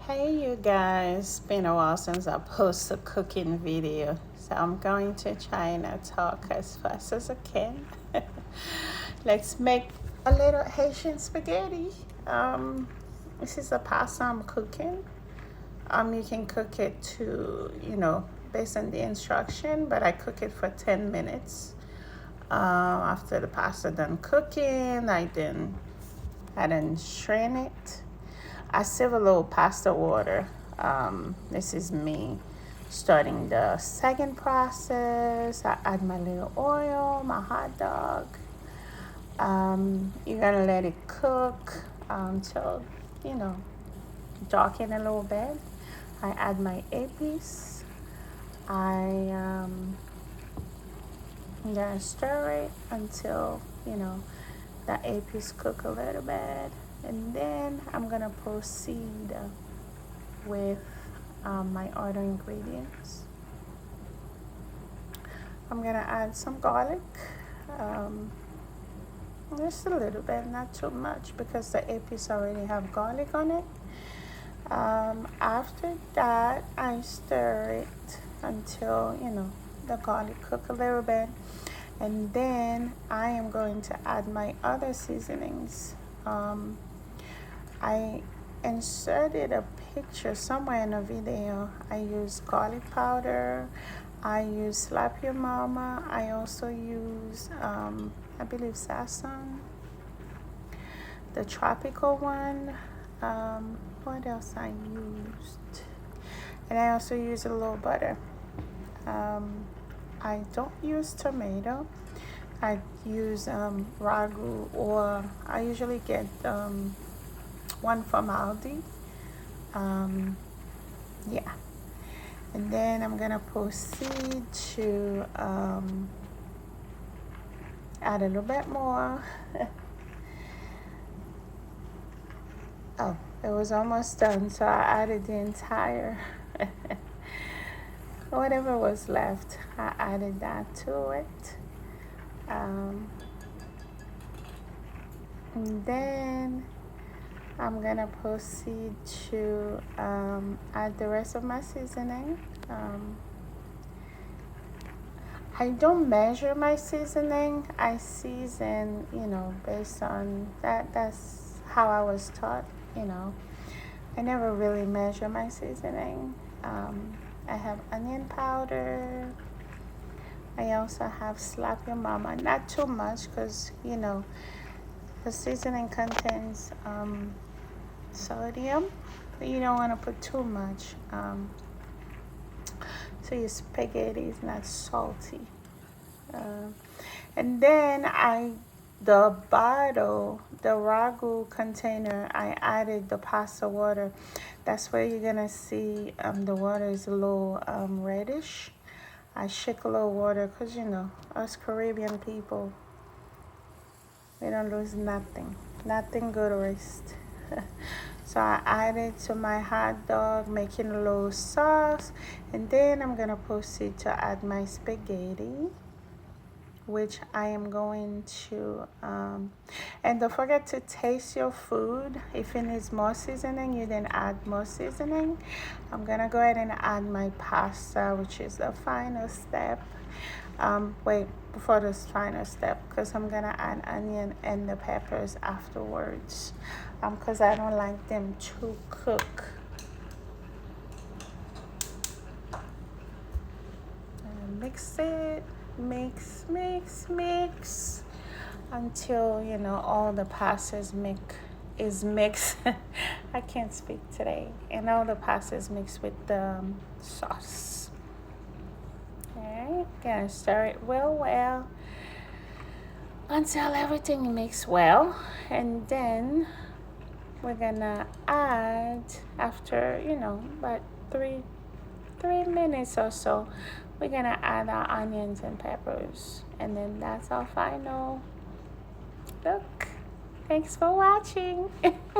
Hey you guys, been a while since I posted a cooking video, so I'm going to try not talk as fast as I can. Let's make a little Haitian spaghetti. This is a pasta I'm cooking. You can cook it to, based on the instruction, but I cook it for 10 minutes. After the pasta done cooking, I then strain it. I save a little pasta water. This is me starting the second process. I add my little oil, my hot dog. You're gonna let it cook until you know darken a little bit. I add my epis. I'm gonna stir it until the epis cook a little bit, and then I'm gonna proceed with my other ingredients. I'm gonna add some garlic, just a little bit, not too much, because the epis already have garlic on it. After that, I stir it until the garlic cook a little bit, and then I am going to add my other seasonings. I inserted a picture somewhere in a video. I use garlic powder, I use slap your mama, I also use I believe Sazon, the tropical one. What else I used? And I also use a little butter. I don't use tomato. I use ragû, or I usually get one from Aldi. Yeah. And then I'm gonna proceed to add a little bit more. Oh, it was almost done, so I added the entire whatever was left. I added that to it. And then I'm gonna proceed to add the rest of my seasoning. I don't measure my seasoning. I season, based on that. That's how I was taught. I never really measure my seasoning. I have onion powder. I also have slap your mama. Not too much, because the seasoning contains sodium, but you don't want to put too much, so your spaghetti is not salty. And then the bottle, the ragû container, I added the pasta water. That's where you're gonna see the water is a little reddish. I shake a little water, because us Caribbean people, we don't lose nothing good rest. So I added to my hot dog, making a little sauce, and then I'm gonna proceed to add my spaghetti, which I am going to and don't forget to taste your food. If it needs more seasoning, you then add more seasoning. I'm gonna go ahead and add my pasta, which is the final step. Wait, before this final step, because I'm gonna add onion and the peppers afterwards, because I don't like them to cook. And mix it, mix until all the pasta is mixed. I can't speak today. And all the pasta is mixed with the sauce. Alright, gonna stir it well until everything mixes well, and then we're gonna add, after about 3 minutes or so, we're gonna add our onions and peppers, and then that's our final look. Thanks for watching.